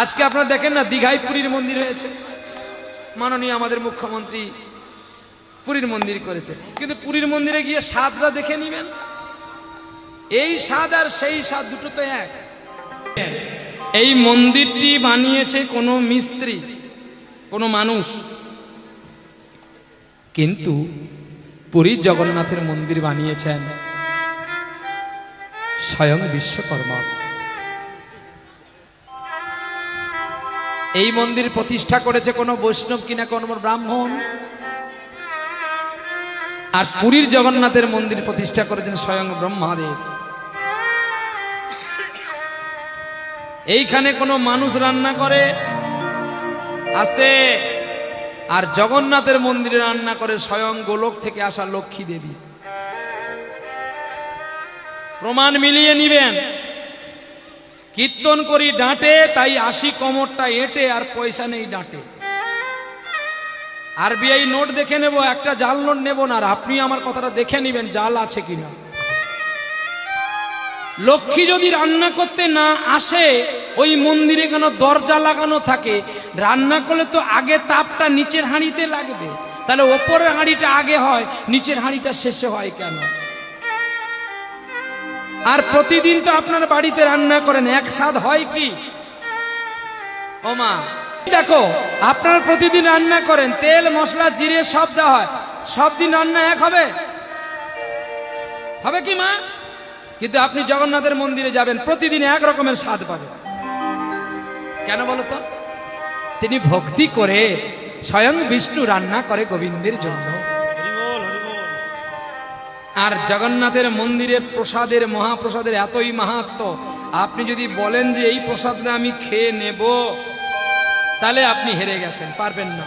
আজকে আপনারা দেখেন না, দীঘায় পুরীর মন্দির হয়েছে, মাননীয় আমাদের মুখ্যমন্ত্রী পুরীর মন্দির করেছে, কিন্তু পুরীর মন্দিরে গিয়ে স্বাদটা দেখে নিবেন, এই স্বাদ আর সেই স্বাদ দুটো তো এক। এই মন্দিরটি বানিয়েছে কোনো মিস্ত্রি, কোনো মানুষ, কিন্তু পুরীর জগন্নাথের মন্দির বানিয়েছেন স্বয়ং বিশ্বকর্মা। এই মন্দির প্রতিষ্ঠা করেছে কোনো বৈষ্ণব কিনা কোনো ব্রাহ্মণ, আর পুরীর জগন্নাথের মন্দির প্রতিষ্ঠা করেছেন স্বয়ং ব্রহ্মাদেব। এইখানে কোনো মানুষ রান্না করে আস্তে, আর জগন্নাথের মন্দিরে রান্না করে স্বয়ং গোলক থেকে আসা লক্ষ্মী দেবী। প্রমাণ মিলিয়ে নিবেন। কীর্তন করি ডাঁটে, তাই আসি কোমরটা এঁটে, আর পয়সা নেই ডাঁটে। আরবিআই নোট দেখে নেব, একটা জাল নোট নেব না, আর আপনি আমার কথাটা দেখে নিবেন জাল আছে কিনা। লক্ষ্মী যদি রান্না করতে না আসে, ওই মন্দিরে কেন দরজা লাগানো থাকে? রান্না করলে তো আগে তাপটা নিচের হাঁড়িতে লাগবে, তাহলে ওপরের হাঁড়িটা আগে হয়, নিচের হাঁড়িটা শেষে হয় কেন? আর প্রতিদিন তো আপনার বাড়িতে রান্না করেন, এক স্বাদ হয় কি? ও মা দেখো, আপনারা প্রতিদিন রান্না করেন, তেল মশলা জিরে সব দেওয়া হয়, সব দিন রান্না এক হবে? হবে কি মা? কিন্তু আপনি জগন্নাথের মন্দিরে যাবেন, প্রতিদিন এক রকমের স্বাদ পাবেন। কেন বলতো? তিনি ভক্তি করে স্বয়ং বিষ্ণু রান্না করে গোবিন্দের জন্য। আর জগন্নাথের মন্দিরের প্রসাদের, মহাপ্রসাদের এতই মাহাত্ম্য, আপনি যদি বলেন যে এই প্রসাদটা আমি খেয়ে নেব, তাহলে আপনি হেরে গেছেন, পারবেন না,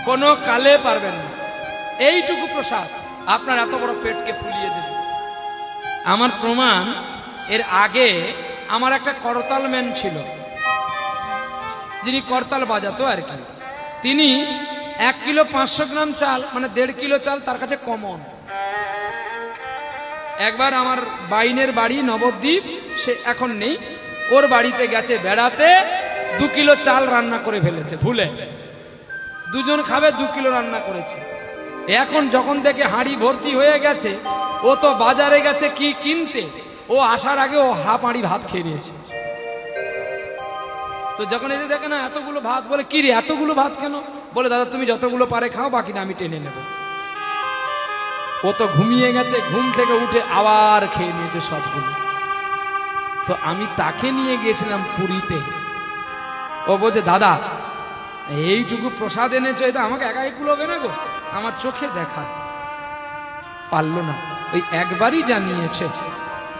কোনো কালে পারবেন না। এইটুকু প্রসাদ আপনার এত বড় পেটকে ফুলিয়ে দেবে। আমার প্রমাণ, এর আগে আমার একটা করতাল ম্যান ছিল, যিনি করতাল বাজাতো আর কি। তিনি 1 কিলো 500 গ্রাম চাল, মানে 1.5 কিলো চাল তার কাছে কমন। একবার আমার বাইনের বাড়ি নবদ্বীপ, সে এখন নেই, ওর বাড়িতে গেছে বেড়াতে, 2 কিলো চাল রান্না করে ফেলেছে ভুলে। দুজন খাবে, 2 কিলো রান্না করেছে। এখন যখন দেখে হাঁড়ি ভর্তি হয়ে গেছে, ও তো বাজারে গেছে কি কিনতে, ও আসার আগে ও হাফ হাঁড়ি ভাত খেয়ে নিয়েছে। তো যখন এসে দেখে না এতগুলো ভাত, বলে কি রে এতগুলো ভাত কেন? বলে দাদা তুমি যতগুলো পারে খাও, বাকিটা আমি টেনে নেব। ও তো ঘুমিয়ে গেছে, ঘুম থেকে উঠে আবার খেয়ে নিয়েছে সবগুলো। তো আমি তাকে নিয়ে গিয়েছিলাম পুরীতে। ও বলছে দাদা এইটুকু প্রসাদ এনেছো, এটা আমাকে একাই কুলোবে না গো, আমার চোখে দেখা। পারলো না, ওই একবারই জানিয়েছে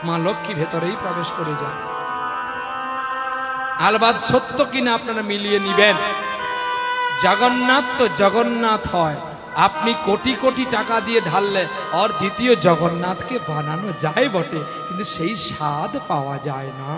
মা লক্ষ্মী ভেতরেই প্রবেশ করে যায়। আলবাদ সত্য কিনা আপনারা মিলিয়ে নিবেন। জগন্নাথ তো জগন্নাথ হয়, আপনি কোটি কোটি টাকা দিয়ে ঢাললে আর দ্বিতীয় জগন্নাথকে বানানো যায় বটে, কিন্তু সেই স্বাদ পাওয়া যায় না।